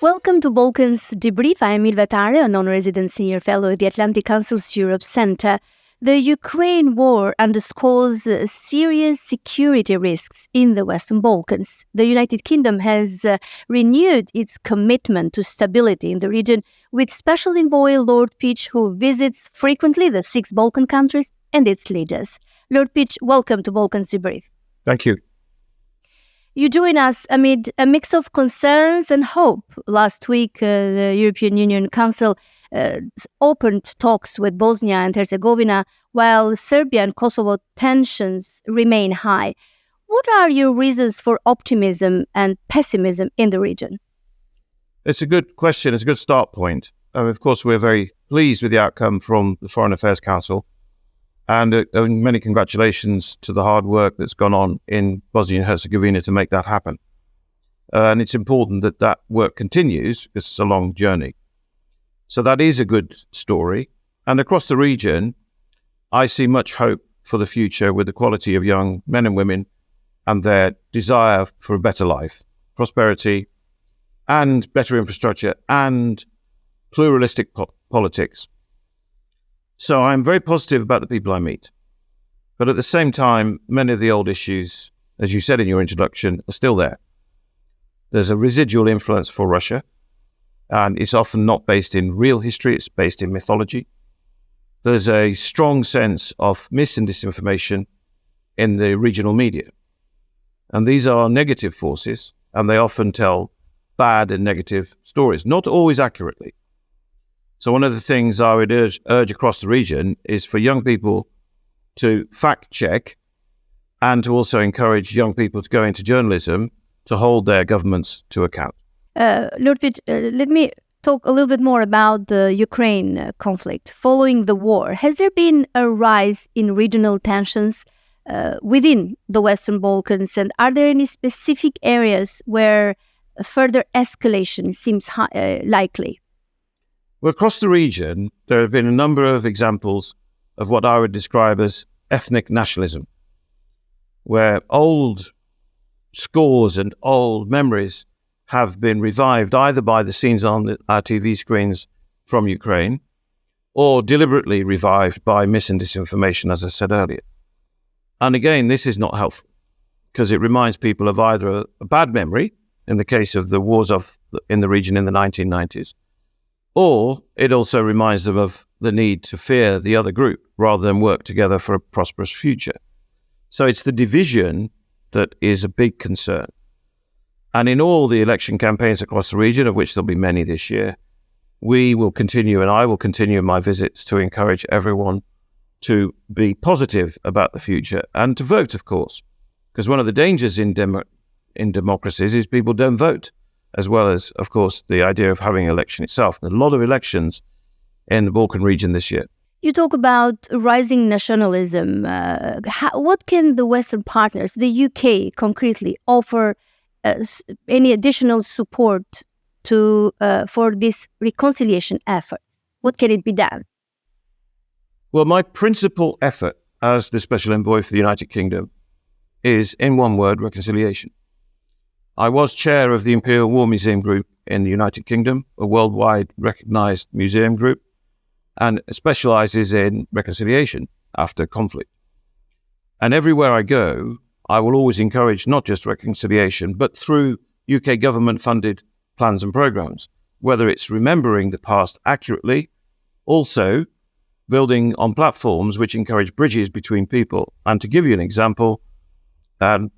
Welcome to Balkans Debrief. I am Ilva, Tare, a non-resident senior fellow at the Atlantic Council's Europe Center. The Ukraine war underscores serious security risks in the Western Balkans. The United Kingdom has renewed its commitment to stability in the region with Special Envoy Lord Peach, who visits frequently the 6 Balkan countries and its leaders. Lord Peach, welcome to Balkans Debrief. Thank you. You join us amid a mix of concerns and hope. Last week, the European Union Council opened talks with Bosnia and Herzegovina, while Serbia and Kosovo tensions remain high. What are your reasons for optimism and pessimism in the region? It's a good question. It's a good start point. Of course, we're very pleased with the outcome from the Foreign Affairs Council. And many congratulations to the hard work that's gone on in Bosnia and Herzegovina to make that happen. And it's important that that work continues because it's a long journey. So that is a good story. And across the region, I see much hope for the future with the quality of young men and women and their desire for a better life, prosperity, and better infrastructure and pluralistic politics. So I'm very positive about the people I meet. But at the same time, many of the old issues, as you said in your introduction, are still there. There's a residual influence for Russia, and it's often not based in real history, it's based in mythology. There's a strong sense of mis and disinformation in the regional media. And these are negative forces, and they often tell bad and negative stories, not always accurately. So one of the things I would urge across the region is for young people to fact check and to also encourage young people to go into journalism to hold their governments to account. Lord Peach, let me talk a little bit more about the Ukraine conflict. Following the war, has there been a rise in regional tensions within the Western Balkans? And are there any specific areas where further escalation seems likely? Well, across the region, there have been a number of examples of what I would describe as ethnic nationalism, where old scores and old memories have been revived either by the scenes on our TV screens from Ukraine or deliberately revived by mis and disinformation, as I said earlier. And again, this is not helpful because it reminds people of either a bad memory, in the case of the wars in the region in the 1990s, or it also reminds them of the need to fear the other group rather than work together for a prosperous future. So it's the division that is a big concern. And in all the election campaigns across the region, of which there'll be many this year, we will continue, and I will continue my visits to encourage everyone to be positive about the future and to vote, of course. Because one of the dangers in democracies is people don't vote, as well as, of course, the idea of having an election itself. There are a lot of elections in the Balkan region this year. You talk about rising nationalism. What can the Western partners, the UK, concretely offer any additional support for this reconciliation effort? What can it be done? Well, my principal effort as the Special Envoy for the United Kingdom is, in one word, reconciliation. I was chair of the Imperial War Museum Group in the United Kingdom, a worldwide recognized museum group, and specializes in reconciliation after conflict. And everywhere I go, I will always encourage not just reconciliation, but through UK government-funded plans and programs, whether it's remembering the past accurately, also building on platforms which encourage bridges between people. And to give you an example,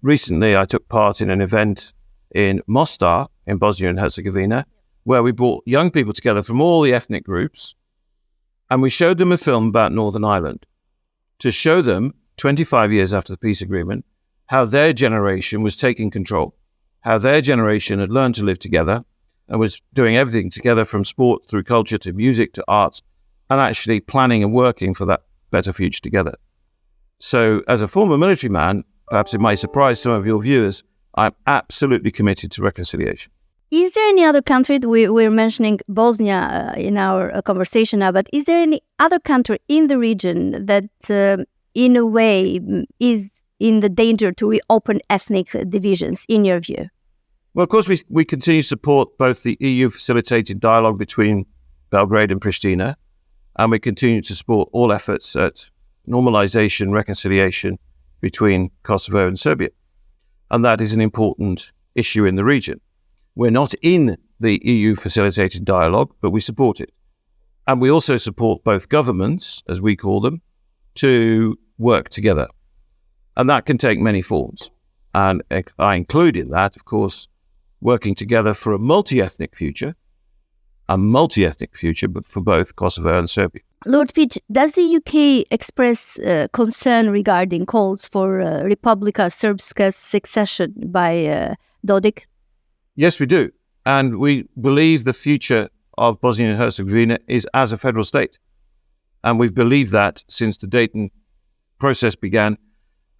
recently I took part in an event in Mostar in Bosnia and Herzegovina, where we brought young people together from all the ethnic groups, and we showed them a film about Northern Ireland to show them, 25 years after the peace agreement, how their generation was taking control, how their generation had learned to live together and was doing everything together from sport through culture to music to arts, and actually planning and working for that better future together. So as a former military man, perhaps it might surprise some of your viewers, I'm absolutely committed to reconciliation. Is there any other country, we're mentioning Bosnia in our conversation now, but is there any other country in the region that in a way is in the danger to reopen ethnic divisions, in your view? Well, of course, we continue to support both the EU-facilitated dialogue between Belgrade and Pristina, and we continue to support all efforts at normalization, reconciliation between Kosovo and Serbia. And that is an important issue in the region. We're not in the EU-facilitated dialogue, but we support it. And we also support both governments, as we call them, to work together. And that can take many forms. And I include in that, of course, working together for a multi-ethnic future, but for both Kosovo and Serbia. Lord Peach, does the UK express concern regarding calls for Republika Srpska's secession by Dodik? Yes, we do. And we believe the future of Bosnia and Herzegovina is as a federal state. And we've believed that since the Dayton process began.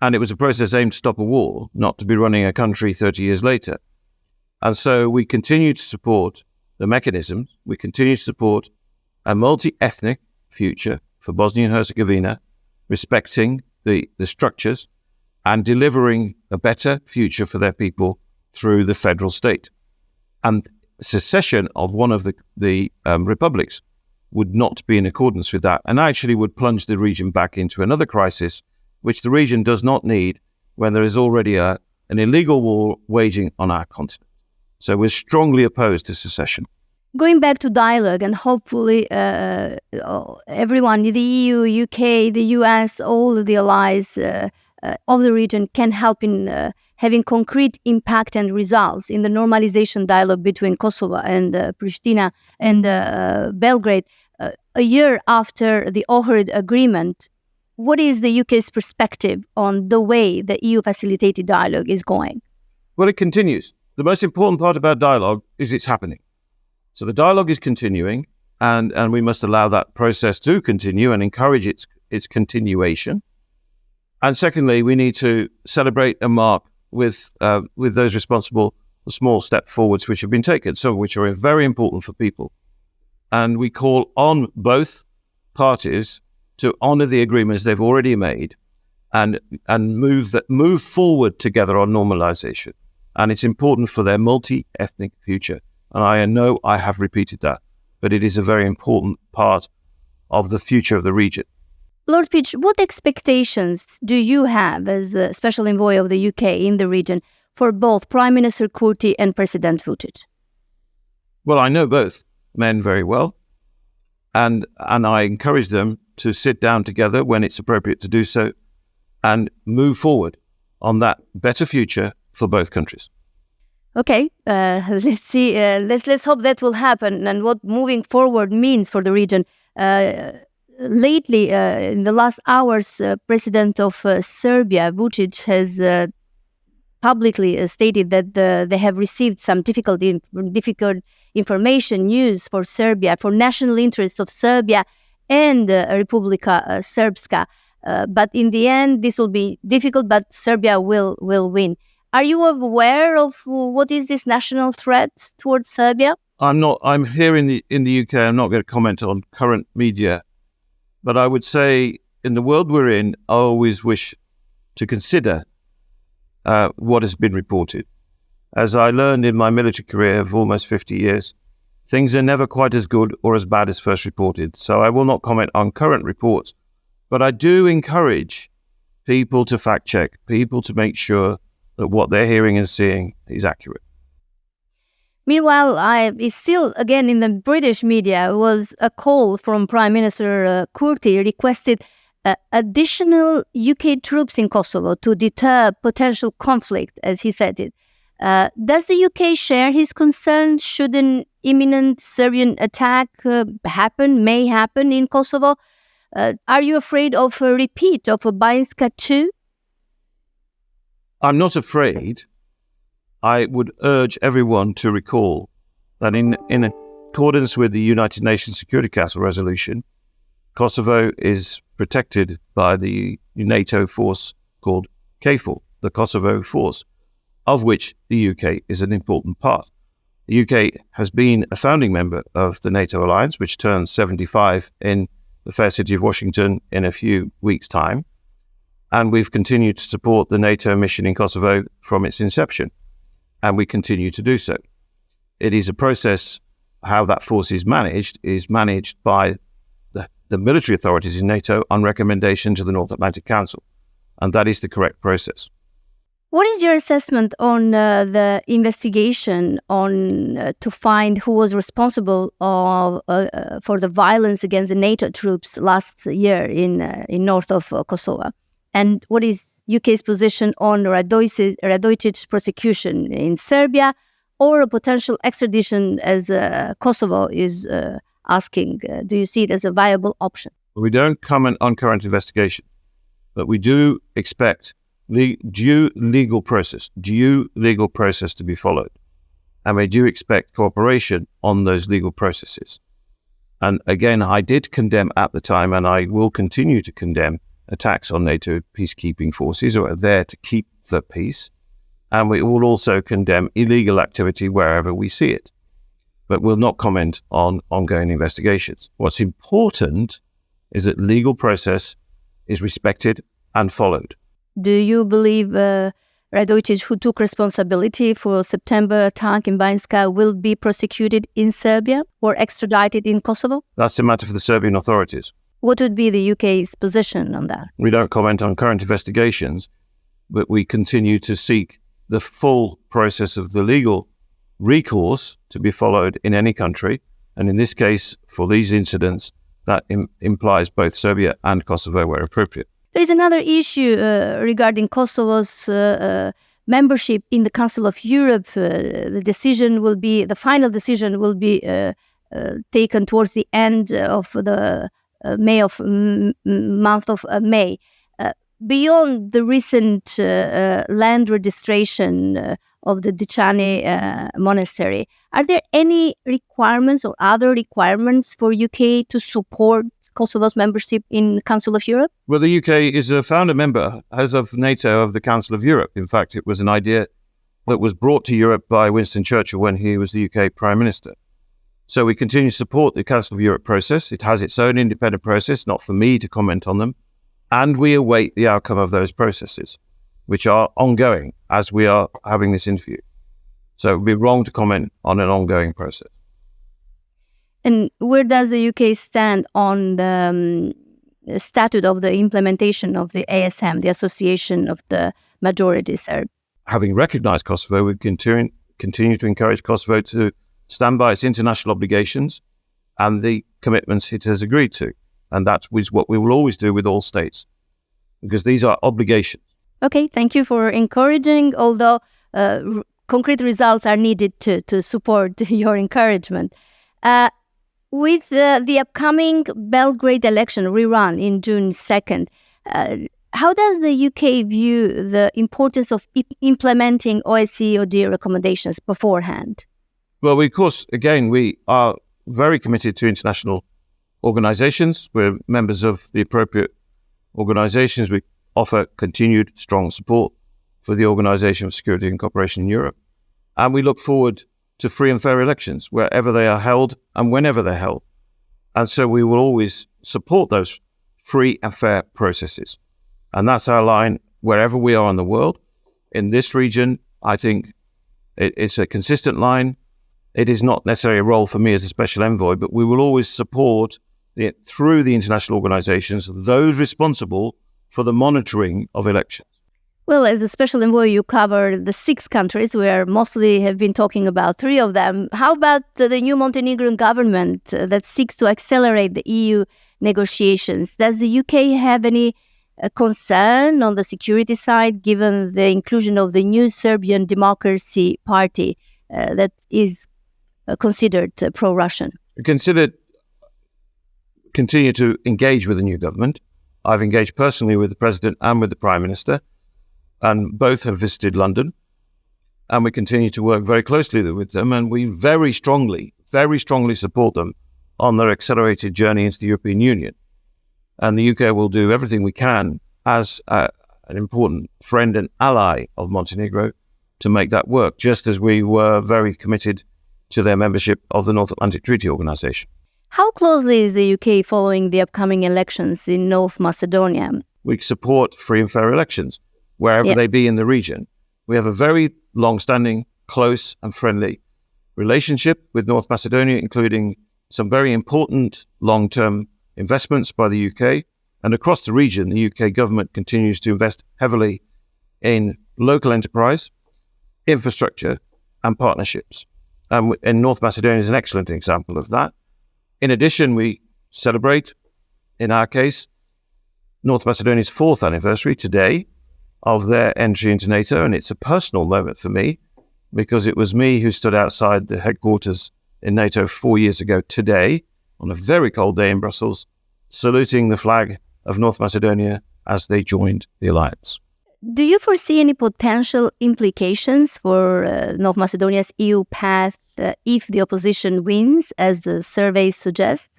And it was a process aimed to stop a war, not to be running a country 30 years later. And so we continue to support the mechanisms. We continue to support a multi-ethnic future for Bosnia and Herzegovina, respecting the structures and delivering a better future for their people through the federal state. And secession of one of the republics would not be in accordance with that, and actually would plunge the region back into another crisis, which the region does not need when there is already an illegal war waging on our continent. So we're strongly opposed to secession. Going back to dialogue, and hopefully everyone, the EU, UK, the US, all the allies of the region can help in having concrete impact and results in the normalization dialogue between Kosovo and Pristina and Belgrade. A year after the Ohrid Agreement, what is the UK's perspective on the way the EU-facilitated dialogue is going? Well, it continues. The most important part about dialogue is it's happening. So the dialogue is continuing, and we must allow that process to continue and encourage its continuation. And secondly, we need to celebrate and mark with those responsible the small step forwards which have been taken, some of which are very important for people. And we call on both parties to honour the agreements they've already made and move forward together on normalisation. And it's important for their multi-ethnic future. And I know I have repeated that, but it is a very important part of the future of the region. Lord Peach, what expectations do you have as a special envoy of the UK in the region for both Prime Minister Kurti and President Vučić? Well, I know both men very well, and I encourage them to sit down together when it's appropriate to do so and move forward on that better future for both countries. Okay, let's see. Let's hope that will happen, and what moving forward means for the region. Lately, in the last hours, President of Serbia, Vučić, has publicly stated that they have received some difficult information, news for Serbia, for national interests of Serbia and Republika Srpska. But in the end, this will be difficult, but Serbia will win. Are you aware of what is this national threat towards Serbia? I'm not. I'm here in the UK. I'm not going to comment on current media, but I would say in the world we're in, I always wish to consider what has been reported. As I learned in my military career of almost 50 years, things are never quite as good or as bad as first reported. So I will not comment on current reports, but I do encourage people to fact check, people to make sure that what they're hearing and seeing is accurate. Meanwhile, it's still, again, in the British media, was a call from Prime Minister Kurti requested additional UK troops in Kosovo to deter potential conflict, as he said it. Does the UK share his concern? Should an imminent Serbian attack may happen in Kosovo? Are you afraid of a repeat of Banjska 2? I'm not afraid. I would urge everyone to recall that in accordance with the United Nations Security Council resolution, Kosovo is protected by the NATO force called KFOR, the Kosovo Force, of which the UK is an important part. The UK has been a founding member of the NATO alliance, which turns 75 in the fair city of Washington in a few weeks' time. And we've continued to support the NATO mission in Kosovo from its inception. and we continue to do so. It is a process. How that force is managed by the military authorities in NATO on recommendation to the North Atlantic Council, and that is the correct process. What is your assessment on the investigation to find who was responsible for the violence against the NATO troops last year in north of Kosovo? And what is UK's position on Radojic's prosecution in Serbia, or a potential extradition as Kosovo is asking? Do you see it as a viable option? We don't comment on current investigation, but we do expect due legal process to be followed. And we do expect cooperation on those legal processes. And again, I did condemn at the time, and I will continue to condemn, attacks on NATO peacekeeping forces who are there to keep the peace. And we will also condemn illegal activity wherever we see it. But we'll not comment on ongoing investigations. What's important is that legal process is respected and followed. Do you believe Radojicic, who took responsibility for September attack in Banjska, will be prosecuted in Serbia or extradited in Kosovo? That's a matter for the Serbian authorities. What would be the UK's position on that? We don't comment on current investigations, but we continue to seek the full process of the legal recourse to be followed in any country. And in this case, for these incidents, that implies both Serbia and Kosovo where appropriate. There is another issue regarding Kosovo's membership in the Council of Europe. The final decision will be taken towards the end of the month of May. Beyond the recent land registration of the Dicani monastery, are there any requirements or other requirements for UK to support Kosovo's membership in Council of Europe? Well, the UK is a founder member, as of NATO, of the Council of Europe. In fact, it was an idea that was brought to Europe by Winston Churchill when he was the UK Prime Minister. So we continue to support the Council of Europe process. It has its own independent process, not for me to comment on them. And we await the outcome of those processes, which are ongoing as we are having this interview. So it would be wrong to comment on an ongoing process. And where does the UK stand on the statute of the implementation of the ASM, the Association of the Majority Serb? Having recognized Kosovo, we continue to encourage Kosovo to stand by its international obligations and the commitments it has agreed to. And that is what we will always do with all states, because these are obligations. Okay, thank you for encouraging, although concrete results are needed to support your encouragement. With the upcoming Belgrade election rerun in June 2nd, how does the UK view the importance of implementing OSCE/OD recommendations beforehand? Well, we are very committed to international organizations. We're members of the appropriate organizations. We offer continued strong support for the Organization for Security and Cooperation in Europe. And we look forward to free and fair elections wherever they are held and whenever they're held. And so we will always support those free and fair processes. And that's our line wherever we are in the world. In this region, I think it's a consistent line. It is not necessarily a role for me as a special envoy, but we will always support through the international organizations those responsible for the monitoring of elections. Well, as a special envoy, you cover the 6 countries. We mostly have been talking about 3 of them. How about the new Montenegrin government that seeks to accelerate the EU negotiations? Does the UK have any concern on the security side, given the inclusion of the new Serbian Democracy Party that is considered pro-Russian? We continue to engage with the new government. I've engaged personally with the President and with the Prime Minister, and both have visited London, and we continue to work very closely with them, and we very strongly support them on their accelerated journey into the European Union. And the UK will do everything we can as an important friend and ally of Montenegro to make that work, just as we were very committed to their membership of the North Atlantic Treaty Organization. How closely is the UK following the upcoming elections in North Macedonia? We support free and fair elections wherever they be in the region. We have a very long-standing close and friendly relationship with North Macedonia, including some very important long-term investments by the UK. And across the region, the UK government continues to invest heavily in local enterprise, infrastructure, and partnerships. And North Macedonia is an excellent example of that. In addition, we celebrate, in our case, North Macedonia's 4th anniversary today of their entry into NATO. And it's a personal moment for me because it was me who stood outside the headquarters in NATO 4 years ago today, on a very cold day in Brussels, saluting the flag of North Macedonia as they joined the alliance. Do you foresee any potential implications for North Macedonia's EU path if the opposition wins, as the surveys suggest?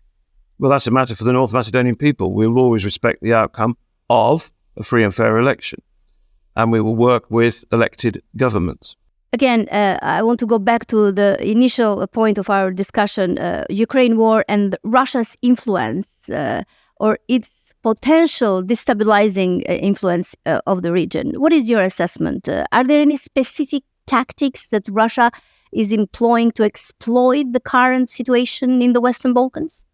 Well, that's a matter for the North Macedonian people. We will always respect the outcome of a free and fair election, and we will work with elected governments. Again, I want to go back to the initial point of our discussion, Ukraine war and Russia's influence or its potential destabilizing influence of the region. What is your assessment? Are there any specific tactics that Russia is employing to exploit the current situation in the Western Balkans?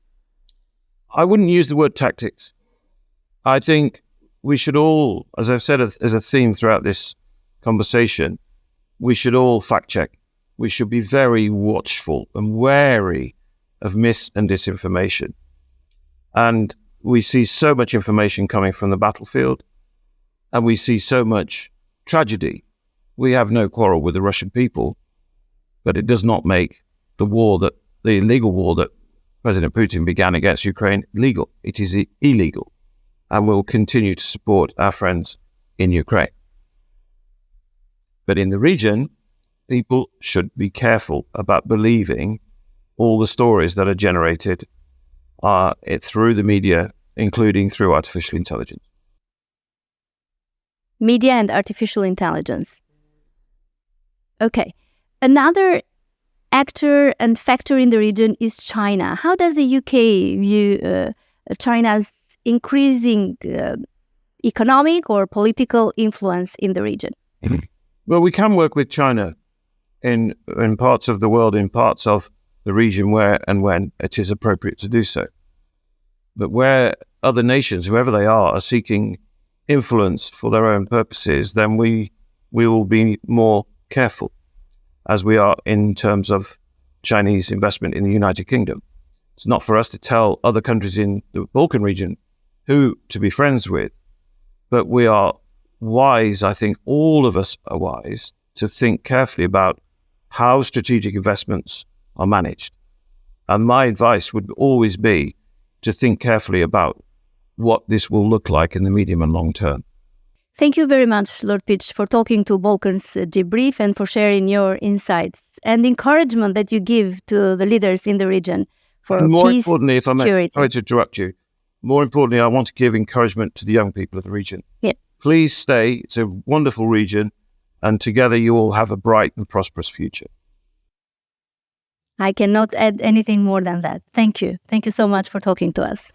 I wouldn't use the word tactics. I think we should all, as I've said as a theme throughout this conversation, we should all fact check. We should be very watchful and wary of mis and disinformation. And we see so much information coming from the battlefield, and we see so much tragedy. We have no quarrel with the Russian people, but it does not make the illegal war that President Putin began against Ukraine legal. It is illegal, and we'll continue to support our friends in Ukraine. But in the region, people should be careful about believing all the stories that are generated through the media, including through artificial intelligence. Media and artificial intelligence. Okay. Another actor and factor in the region is China. How does the UK view China's increasing economic or political influence in the region? Well, we can work with China in parts of the world, in parts of the region where and when it is appropriate to do so. But where other nations, whoever they are seeking influence for their own purposes, then we will be more careful, as we are in terms of Chinese investment in the United Kingdom. It's not for us to tell other countries in the Balkan region who to be friends with, but we are wise, I think all of us are wise, to think carefully about how strategic investments are managed. And my advice would always be to think carefully about what this will look like in the medium and long term. Thank you very much, Lord Peach, for talking to Balkans Debrief and for sharing your insights and encouragement that you give to the leaders in the region for more peace, importantly, if I may, security. sorry to interrupt you, more importantly, I want to give encouragement to the young people of the region. Yeah. Please stay. It's a wonderful region, and together you all have a bright and prosperous future. I cannot add anything more than that. Thank you. Thank you so much for talking to us.